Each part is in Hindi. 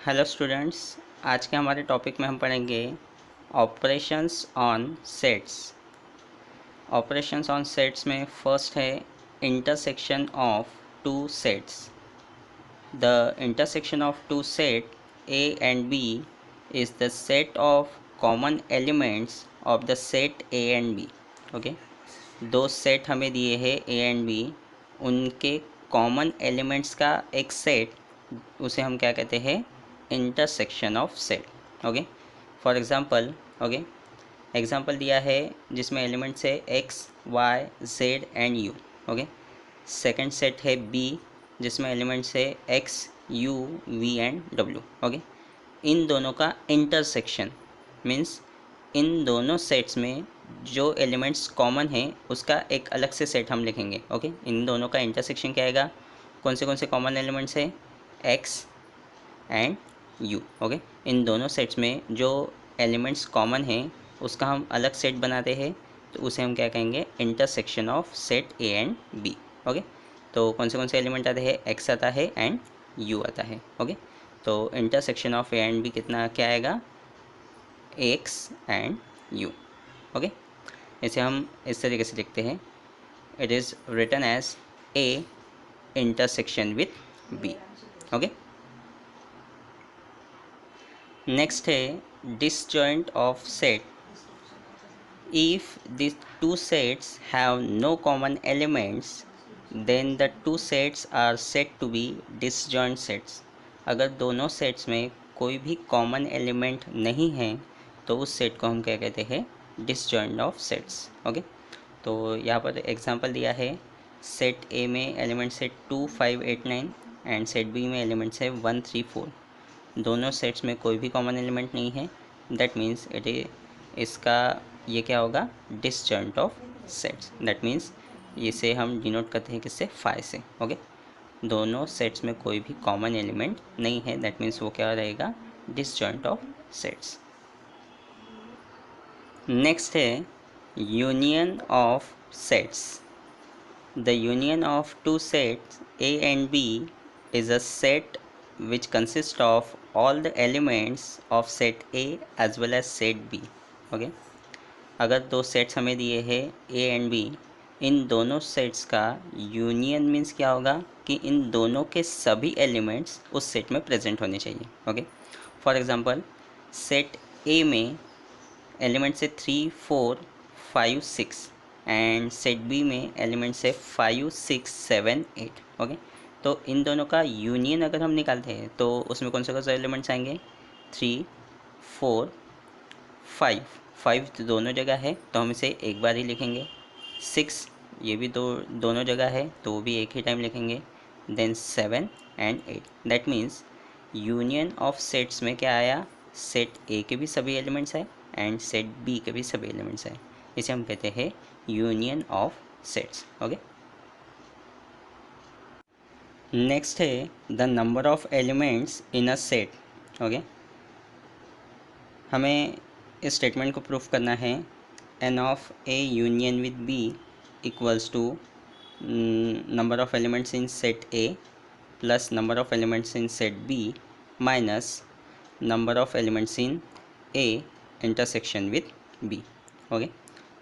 हेलो स्टूडेंट्स, आज के हमारे टॉपिक में हम पढ़ेंगे operations on sets. Operations on sets में फर्स्ट है intersection of two sets. The intersection of two set A and B is the set of common elements of the set A and B. Okay, दो सेट हमें दिए हैं ए एंड बी, उनके कॉमन एलिमेंट्स का एक सेट, उसे हम क्या कहते हैं? Intersection of set. Okay, for example, okay, example दिया है जिसमें एलिमेंट्स है x Y Z and U. Okay, second set है बी जिसमें एलिमेंट्स है X U V and W. Okay, इन दोनों का इंटरसेक्शन मीन्स इन दोनों सेट्स में जो एलिमेंट्स कॉमन है उसका एक अलग से सेट हम लिखेंगे। ओके, इन दोनों का इंटरसेक्शन क्या आएगा? कौन से कॉमन एलिमेंट्स है? X and U. ओके, इन दोनों सेट्स में जो एलिमेंट्स कॉमन हैं उसका हम अलग सेट बनाते हैं, तो उसे हम क्या कहेंगे? Intersection of set A and B. Okay, तो कौन से एलिमेंट आते हैं? एक्स आता है एंड यू आता है। ओके, तो intersection of A and B कितना क्या आएगा? X and U. ओके, इसे हम इस तरीके से लिखते हैं, it is written as A intersection with B. Okay, next है disjoint of set. If these two sets have no common elements, then the two sets are said to be disjoint sets। अगर दोनों सेट्स में कोई भी कॉमन एलिमेंट नहीं है तो उस सेट को हम क्या कहते हैं? Disjoint of sets. ओके, तो यहाँ पर एग्जांपल दिया है, सेट ए में एलिमेंट्स है 2 5 8 9 एंड सेट बी में एलिमेंट्स है 1 3 4। दोनों सेट्स में कोई भी कॉमन एलिमेंट नहीं है, दैट मीन्स इट इज इसका ये क्या होगा? Disjoint of sets. That means इसे हम डिनोट करते हैं किससे? फाई से। ओके, दोनों सेट्स में कोई भी कॉमन एलिमेंट नहीं है, दैट मीन्स वो क्या रहेगा? Disjoint of sets. नेक्स्ट है union of sets. The union of two sets A and B is a set which consists of all the elements of set A as well as set B। Okay, अगर दो सेट्स हमें दिए हैं A एंड B, इन दोनों सेट्स का यूनियन मीन्स क्या होगा? कि इन दोनों के सभी एलिमेंट्स उस सेट में प्रेजेंट होने चाहिए। Okay, for example, set A में एलिमेंट्स है 3 4 5 6 एंड सेट बी में एलिमेंट्स है 5 6 7 8। ओके, तो इन दोनों का यूनियन अगर हम निकालते हैं तो उसमें कौन से एलिमेंट्स आएंगे? 3 4 5। 5 तो दोनों जगह है तो हम इसे एक बार ही लिखेंगे। 6 ये भी दोनों जगह है तो वो भी एक ही टाइम लिखेंगे। Then 7 and 8। That means union of sets में क्या आया? सेट ए के भी सभी एलिमेंट्स है एंड सेट बी के भी सभी एलिमेंट्स है। इसे हम कहते हैं union of sets. Okay, next है the number of elements in a set. Okay, हमें इस स्टेटमेंट को प्रूफ करना है, N of A union with B equals to number of elements in set A plus number of elements in set B minus number of elements in A intersection with B. Okay,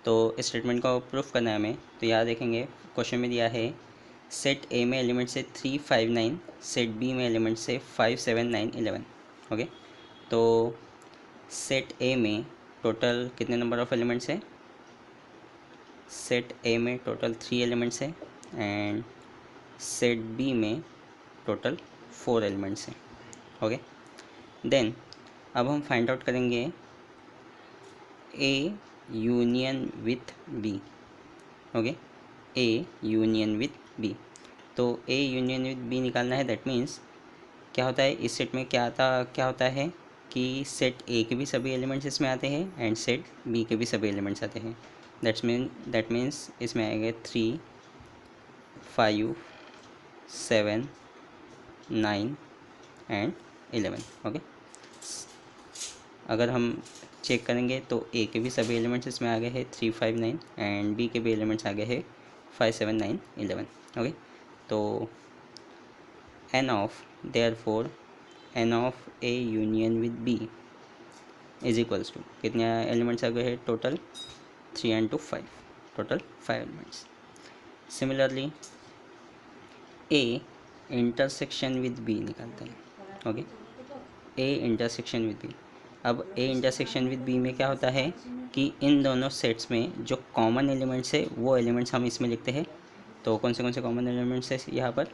तो इस स्टेटमेंट को प्रूफ करना है हमें, तो यहाँ देखेंगे क्वेश्चन में दिया है सेट ए में एलिमेंट से 3 5 9, सेट बी में एलिमेंट से 5 7 9 11। ओके, तो सेट ए में टोटल कितने नंबर ऑफ एलिमेंट्स है? सेट ए में टोटल 3 एलिमेंट्स है एंड सेट बी में टोटल 4 एलिमेंट्स हैं। ओके, देन अब हम फाइंड आउट करेंगे A union with B. Okay, A union with B, तो ए यूनियन विथ बी निकालना है। दैट मीन्स क्या होता है इस सेट में? क्या होता है कि सेट ए के भी सभी एलिमेंट्स इसमें आते हैं एंड सेट बी के भी सभी एलिमेंट्स आते हैं। दैट मीन्स इसमें आएगा 3 5 7 9 एंड 11। ओके, अगर हम चेक करेंगे तो ए के भी सभी एलिमेंट्स इसमें आ गए हैं 3 5 9 एंड बी के भी एलिमेंट्स आ गए हैं 5 7 9 11। ओके, तो n of therefore N of A union with B is equals to, कितने एलिमेंट्स आ गए हैं total, 3 and 2 5, total 5 elements. Similarly A intersection with B निकालते हैं। Okay, A intersection with B. अब ए इंटरसेक्शन विद बी में क्या होता है कि इन दोनों सेट्स में जो कॉमन एलिमेंट्स है वो एलिमेंट्स हम इसमें लिखते हैं। तो कौन से कॉमन एलिमेंट्स है यहाँ पर,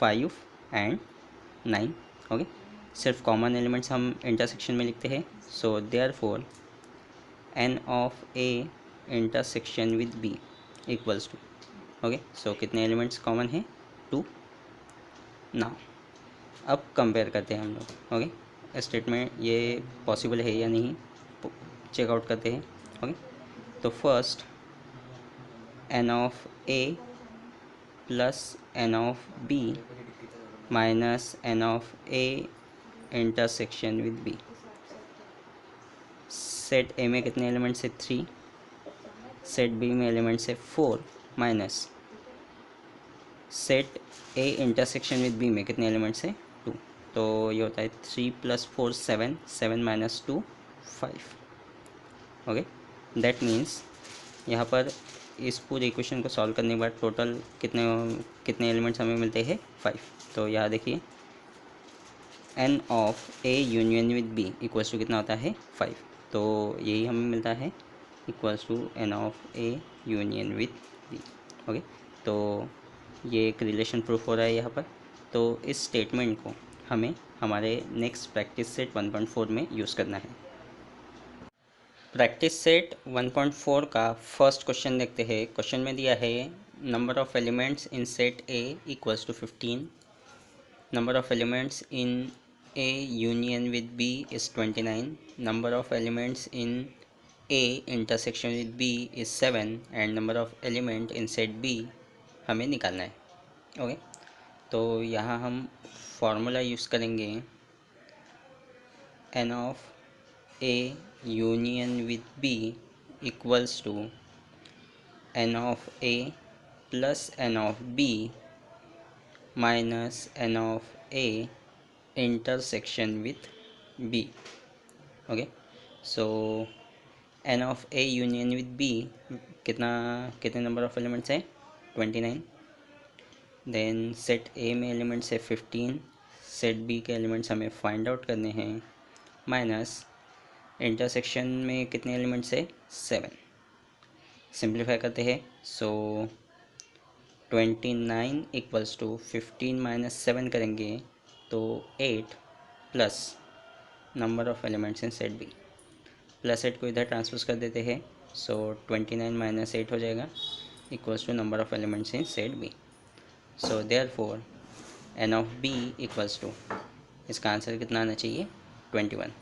5 एंड 9। ओके, सिर्फ कॉमन एलिमेंट्स हम इंटरसेक्शन में लिखते हैं। So therefore N of A intersection with B equals to, okay, so कितने एलिमेंट्स कॉमन है, 2। नाउ अब कंपेयर करते हैं हम लोग। ओके, स्टेटमेंट ये पॉसिबल है या नहीं चेकआउट करते हैं। ओके, तो first n of A plus N of B minus N of A intersection with B. Set A में कितने एलिमेंट्स है, 3। सेट बी में एलिमेंट्स है 4 minus set A intersection with B में कितने एलिमेंट्स है, 2। तो ये होता है 3 + 4 7, 7 - 2 5। ओके, दैट मीन्स यहाँ पर इस पूरे इक्वेशन को सॉल्व करने के बाद टोटल कितने कितने एलिमेंट्स हमें मिलते हैं, 5। तो यहाँ देखिए n of A union with B equals to कितना होता है, 5। तो यही हमें मिलता है equals to N of A union with B. Okay, तो ये एक रिलेशन प्रूफ हो रहा है यहाँ पर। तो इस स्टेटमेंट को हमें हमारे नेक्स्ट प्रैक्टिस सेट 1.4 में यूज़ करना है। प्रैक्टिस सेट 1.4 का फर्स्ट क्वेश्चन देखते हैं। क्वेश्चन में दिया है number of elements in set A equals to 15, number of elements in A union with B is 29, number of elements in A intersection with B is 7 and number of element in set B हमें निकालना है। ओके, तो यहाँ हम फॉर्मूला यूज़ करेंगे N of A union with B equals to N of A plus N of B minus N of A intersection with B. Okay, so N of A union with B कितने नंबर ऑफ एलिमेंट्स हैं, 29। देन सेट ए में एलिमेंट्स है 15, सेट बी के एलिमेंट्स हमें फाइंड आउट करने हैं, माइनस इंटरसेक्शन में कितने एलिमेंट्स है, 7। सिंप्लीफाई करते हैं। सो 29 इक्वल्स टू 15 - 7 करेंगे तो 8 plus number of elements in set B, plus 8 को इधर ट्रांसपोज कर देते हैं। सो 29 - 8 हो जाएगा equals to number of elements in set B. So therefore N of B equals to, इसका आंसर कितना आना चाहिए, 21।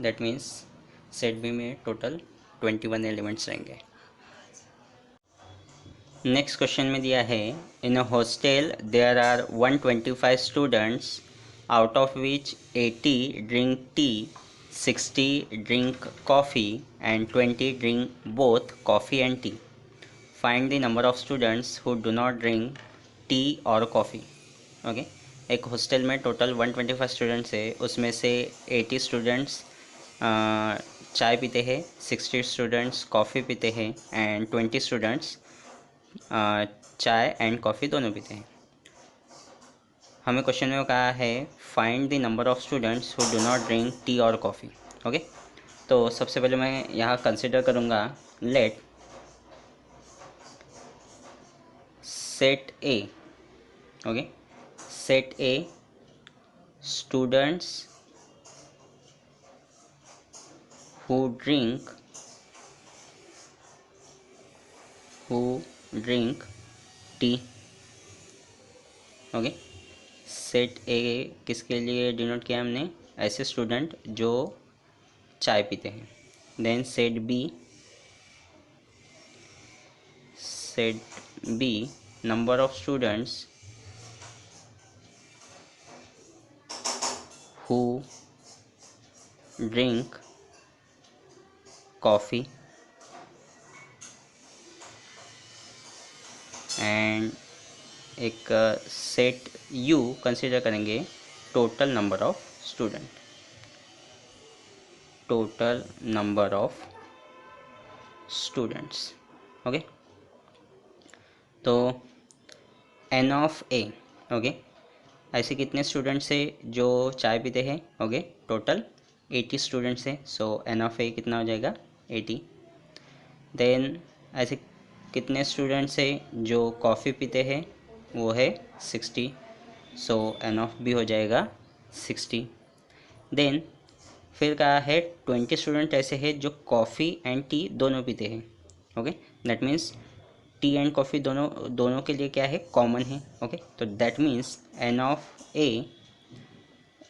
दैट मीन्स सेट बी में टोटल 21 एलिमेंट्स रहेंगे। नेक्स्ट क्वेश्चन में दिया है in a hostel there are 125 students out of which 80 drink tea, 60 drink coffee and 20 drink both coffee and tea. Find the number of students who do not drink tea और कॉफ़ी। ओके, एक हॉस्टल में टोटल 125 स्टूडेंट्स है, उसमें से 80 स्टूडेंट्स चाय पीते हैं, 60 स्टूडेंट्स कॉफ़ी पीते हैं एंड 20 स्टूडेंट्स चाय एंड कॉफ़ी दोनों पीते हैं। हमें क्वेश्चन में कहा है find the number of students who do not drink tea और कॉफ़ी। ओके, तो सबसे पहले मैं यहाँ कंसिडर करूँगा let set A. Okay, set A students who drink tea। Okay, set A किसके लिए डिनोट किया हमने, ऐसे स्टूडेंट जो चाय पीते हैं। Then set B number of students who drink coffee and एक सेट यू कंसिडर करेंगे total number of student, total number of students. Okay, तो एन ऑफ ए, ओके, ऐसे कितने स्टूडेंट्स है जो चाय पीते हैं? ओके, टोटल 80 स्टूडेंट्स है, सो एन ऑफ ए कितना हो जाएगा? 80। देन ऐसे कितने स्टूडेंट्स है जो कॉफ़ी पीते हैं? वो है 60, सो एन ऑफ बी हो जाएगा 60। देन फिर कहा है 20 स्टूडेंट ऐसे हैं जो कॉफ़ी एंड टी दोनों पीते हैं। Okay, that means T and coffee दोनों दोनों के लिए क्या है? कॉमन है। ओके, तो that means n of A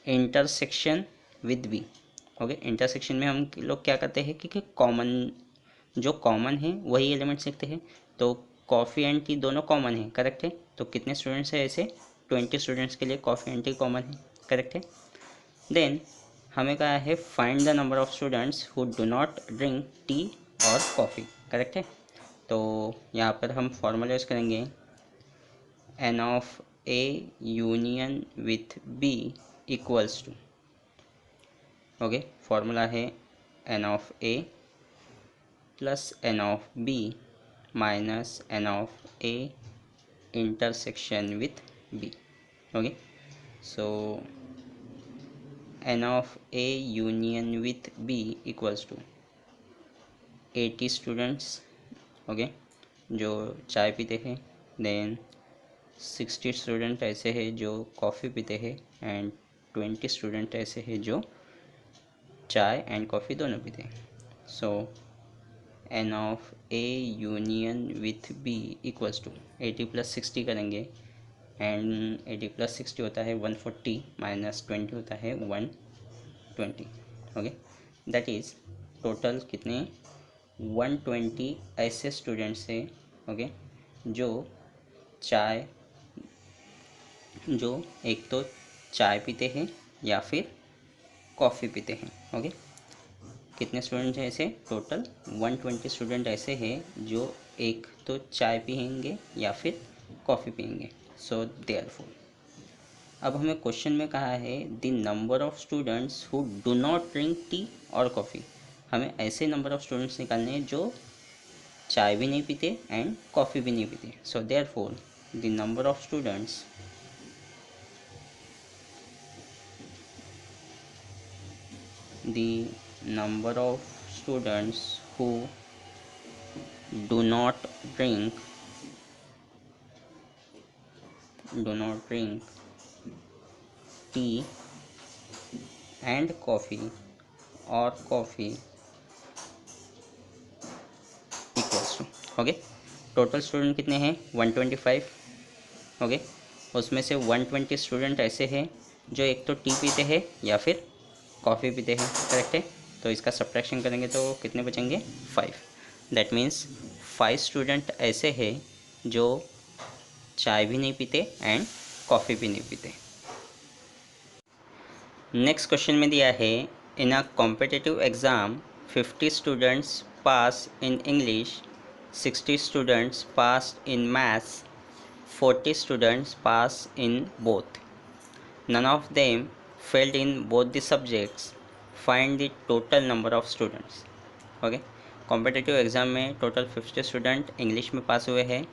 intersection with B. Okay, intersection में हम लोग क्या करते हैं कि कॉमन, जो कॉमन है वही एलिमेंट्स लिखते हैं। तो कॉफ़ी एंड टी दोनों कॉमन है, करेक्ट है। तो कितने स्टूडेंट्स हैं ऐसे? 20 स्टूडेंट्स के लिए कॉफ़ी एंड टी कॉमन है, करेक्ट है। देन हमें कहा है find the number of students who do not drink tea और कॉफ़ी, करेक्ट है। तो यहाँ पर हम फॉर्मूला यूज़ करेंगे N of A union with B equals to, okay, formula है N of A plus N of B minus N of A intersection with B. Okay, so N of A union with B equals to 80 students, okay, जो चाय पीते हैं। देन 60 स्टूडेंट ऐसे हैं जो कॉफ़ी पीते हैं एंड 20 स्टूडेंट ऐसे हैं जो चाय एंड कॉफ़ी दोनों पीते हैं। So N of A union with B equals to 80 plus 60 करेंगे एंड 80 प्लस 60 होता है 140 माइनस 20 होता है 120। ओके, दैट इज़ टोटल कितने? 120 ऐसे स्टूडेंट्स हैं, ओके, जो चाय, जो एक तो चाय पीते हैं या फिर कॉफ़ी पीते हैं। ओके, कितने स्टूडेंट हैं ऐसे? टोटल 120 स्टूडेंट ऐसे हैं जो एक तो चाय पियेंगे या फिर कॉफ़ी पियेंगे। सो देयरफॉर अब हमें क्वेश्चन में कहा है the number of students who do not drink tea और कॉफ़ी। हमें ऐसे नंबर ऑफ स्टूडेंट्स निकालने हैं जो चाय भी नहीं पीते एंड कॉफ़ी भी नहीं पीते। So therefore the number of students the number of students who do not drink tea and coffee or coffee equals to, okay, total student कितने हैं? 125। ओके, उसमें से 120 स्टूडेंट ऐसे हैं जो एक तो टी पीते हैं या फिर कॉफ़ी पीते हैं, करेक्ट है। तो इसका सब्ट्रैक्शन करेंगे तो कितने बचेंगे? 5। दैट मीन्स 5 स्टूडेंट ऐसे हैं जो चाय भी नहीं पीते एंड कॉफ़ी भी नहीं पीते। नेक्स्ट क्वेश्चन में दिया है in a competitive exam 50 students pass in English, 60 students pass in maths, 40 students pass in both, none of them failed in both the subjects, find the total number of students। Okay, competitive exam में टोटल 50 स्टूडेंट इंग्लिश में पास हुए हैं,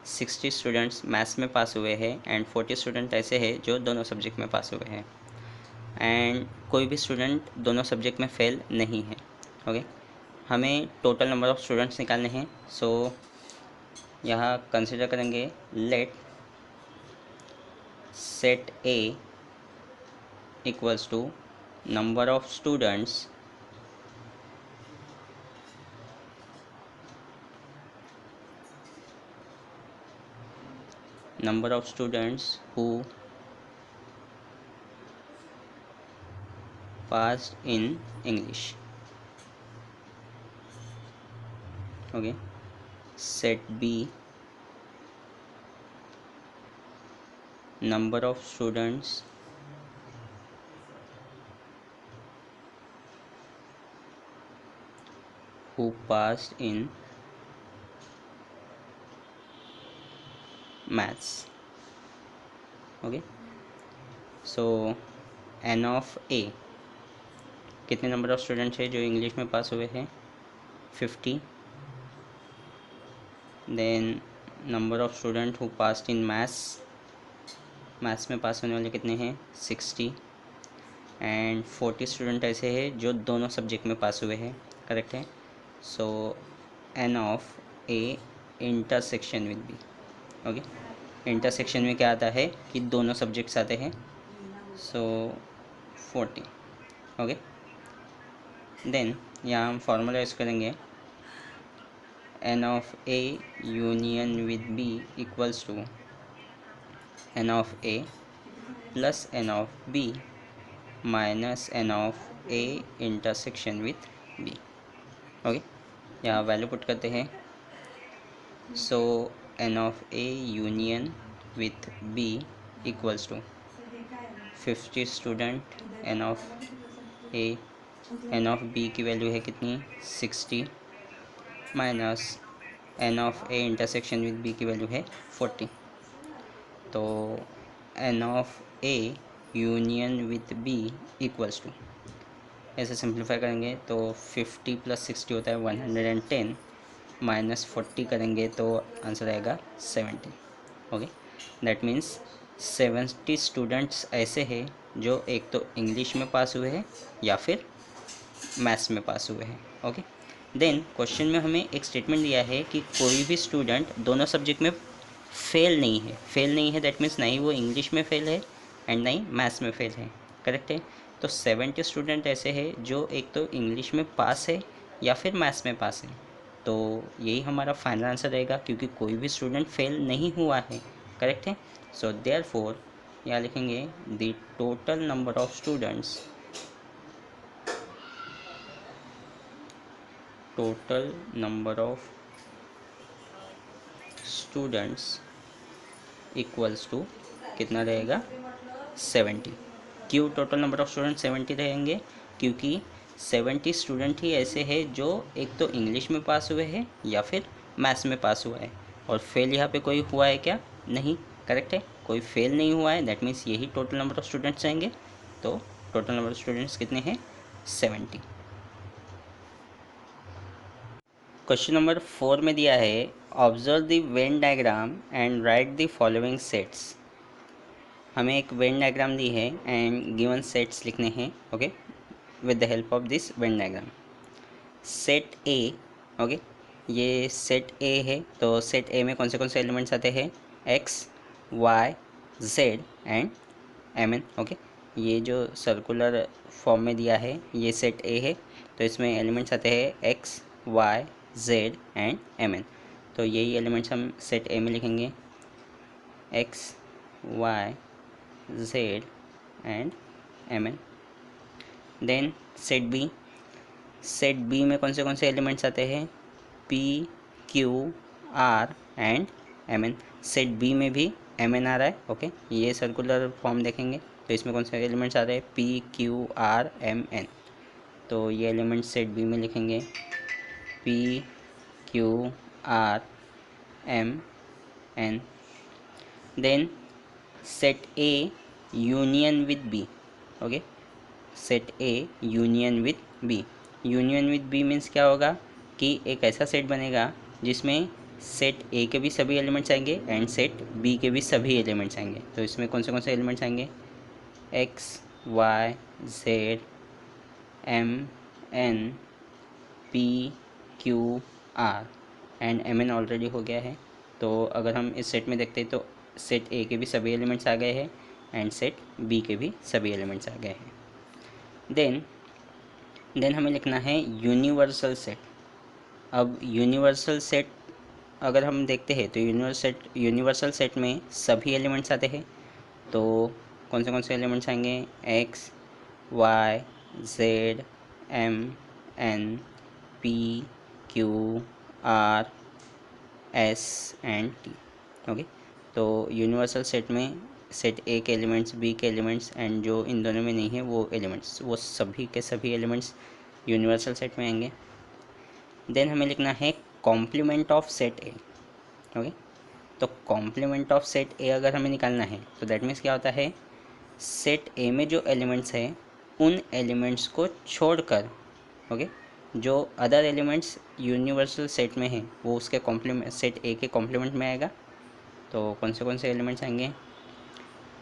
60 स्टूडेंट्स मैथ्स में पास हुए हैं एंड 40 स्टूडेंट ऐसे हैं जो दोनों सब्जेक्ट में पास हुए हैं एंड कोई भी स्टूडेंट दोनों सब्जेक्ट में फेल नहीं है। ओके, हमें टोटल नंबर ऑफ़ स्टूडेंट्स निकालने हैं। सो यहाँ कंसिडर करेंगे let set A equals to number of students who passed in English। okay, set B number of students who passed in maths। okay, so N of A, कितने नंबर ऑफ स्टूडेंट्स है जो इंग्लिश में पास हुए हैं 50. Then number of student who passed in maths में पास होने वाले कितने हैं 60. एंड 40 स्टूडेंट ऐसे हैं जो दोनों सब्जेक्ट में पास हुए हैं. करेक्ट है. So N of A intersection with B. Okay, intersection में क्या आता है कि दोनों सब्जेक्ट्स आते हैं. सो 40. ओके, देन यहाँ हम फॉर्मूला यूज़ करेंगे. N of A union with B equals to N of A plus N of B minus N of A intersection with B. Okay, यहाँ वैल्यू पुट करते हैं. So N of A union with B equals to 50 student. N of A, N of B की वैल्यू है कितनी 60 minus N of A intersection with B की वैल्यू है 40. तो n of A union with B equals to, ऐसे सिंप्लीफाई करेंगे तो 50 प्लस 60 होता है 110 माइनस 40 करेंगे तो आंसर आएगा 70. ओके, दैट मीन्स 70 स्टूडेंट्स ऐसे हैं जो एक तो इंग्लिश में पास हुए हैं या फिर मैथ्स में पास हुए हैं. ओके, देन क्वेश्चन में हमें एक स्टेटमेंट दिया है कि कोई भी स्टूडेंट दोनों सब्जेक्ट में फेल नहीं है. दैट मीन्स नहीं वो इंग्लिश में फेल है एंड नहीं मैथ्स में फेल है. करेक्ट है. तो 70 स्टूडेंट ऐसे हैं जो एक तो इंग्लिश में पास है या फिर मैथ्स में पास है. तो यही हमारा फाइनल आंसर रहेगा क्योंकि कोई भी स्टूडेंट फेल नहीं हुआ है. करेक्ट है. सो देयरफॉर यहाँ लिखेंगे the total number of students equals to कितना रहेगा 70. क्यों टोटल नंबर ऑफ स्टूडेंट 70 रहेंगे? क्योंकि 70 स्टूडेंट ही ऐसे हैं जो एक तो इंग्लिश में पास हुए हैं या फिर मैथ्स में पास हुआ है. और फेल यहाँ पे कोई हुआ है क्या? नहीं. करेक्ट है, कोई फेल नहीं हुआ है. दैट मीन्स यही टोटल नंबर ऑफ स्टूडेंट्स रहेंगे. तो टोटल नंबर ऑफ स्टूडेंट्स कितने हैं 70. क्वेश्चन नंबर 4 में दिया है observe the Venn diagram and right the following sets. हमें एक वेन डायग्राम दी है एंड गिवन सेट्स लिखने हैं. Okay, with the help of this Venn diagram. Set A, okay, ये सेट ए है. तो सेट ए में कौन से एलिमेंट्स आते हैं X, Y, Z and M N. Okay, ये जो सर्कुलर फॉर्म में दिया है ये सेट ए है. तो इसमें एलिमेंट्स आते हैं X, Y, Z and M N. तो यही एलिमेंट्स हम सेट ए में लिखेंगे X, Y, Z and M N. Then set B में कौन से एलिमेंट्स आते हैं P, Q, R and M N. Set B में भी एम एन आ रहा है. ओके, ये सर्कुलर फॉर्म देखेंगे तो इसमें कौन से एलिमेंट्स आ रहे हैं P, Q, R, M N. तो ये एलिमेंट्स सेट बी में लिखेंगे P, Q, R, M, N. Then set A union with B. Okay, set A union with B. Union with B means क्या होगा कि एक ऐसा सेट बनेगा जिसमें सेट ए के भी सभी एलिमेंट्स आएंगे एंड सेट बी के भी सभी एलिमेंट्स आएंगे. तो इसमें कौन से एलिमेंट्स आएंगे X, Y, Z, M, N, P, Q, R and M N already हो गया है. तो अगर हम इस सेट में देखते हैं तो सेट ए के भी सभी एलिमेंट्स आ गए हैं एंड सेट बी के भी सभी एलिमेंट्स आ गए हैं. देन हमें लिखना है यूनिवर्सल सेट. अब यूनिवर्सल सेट अगर हम देखते हैं तो यूनिवर्सल सेट में सभी एलिमेंट्स आते हैं. तो कौन से एलिमेंट्स आएंगे X, Y, Z, M, N, P, Q, R, S and T. Okay, तो यूनिवर्सल सेट में सेट ए के एलिमेंट्स, बी के एलिमेंट्स एंड जो इन दोनों में नहीं है वो एलिमेंट्स, वो सभी के सभी एलिमेंट्स यूनिवर्सल सेट में आएंगे. देन हमें लिखना है complement of set A. Okay, तो कॉम्प्लीमेंट ऑफ सेट ए अगर हमें निकालना है तो दैट मीन्स क्या होता है सेट ए में जो एलिमेंट्स हैं उन एलिमेंट्स को छोड़कर, ओके, जो अदर एलिमेंट्स यूनिवर्सल सेट में हैं वो उसके कॉम्प्लीमेंट, सेट ए के कॉम्प्लीमेंट में आएगा। तो कौन से एलिमेंट्स आएंगे?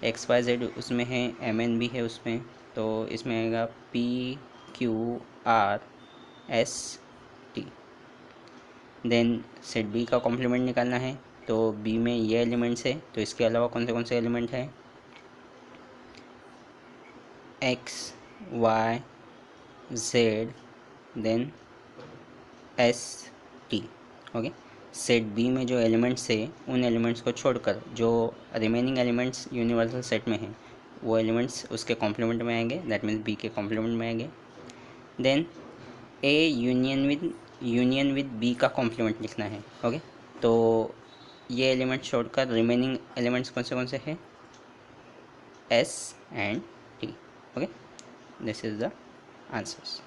एक्स वाई जेड उसमें है, एम एन भी है उसमें, तो इसमें आएगा P Q R S T. Then set B का कॉम्प्लीमेंट निकालना है, तो बी में ये एलिमेंट्स है, तो इसके अलावा कौन से एलिमेंट हैं? X Y Z then S T, okay. Set B में जो एलिमेंट्स है उन एलिमेंट्स को छोड़कर जो रिमेनिंग एलिमेंट्स यूनिवर्सल सेट में हैं वो एलिमेंट्स उसके कॉम्प्लीमेंट में आएंगे, दैट मीन्स बी के कॉम्प्लीमेंट में आएंगे। Then A union with B का कॉम्प्लीमेंट लिखना है, ओके। तो ये एलिमेंट छोड़कर रिमेनिंग एलिमेंट्स कौन से हैं? S and T, okay. This is the answers.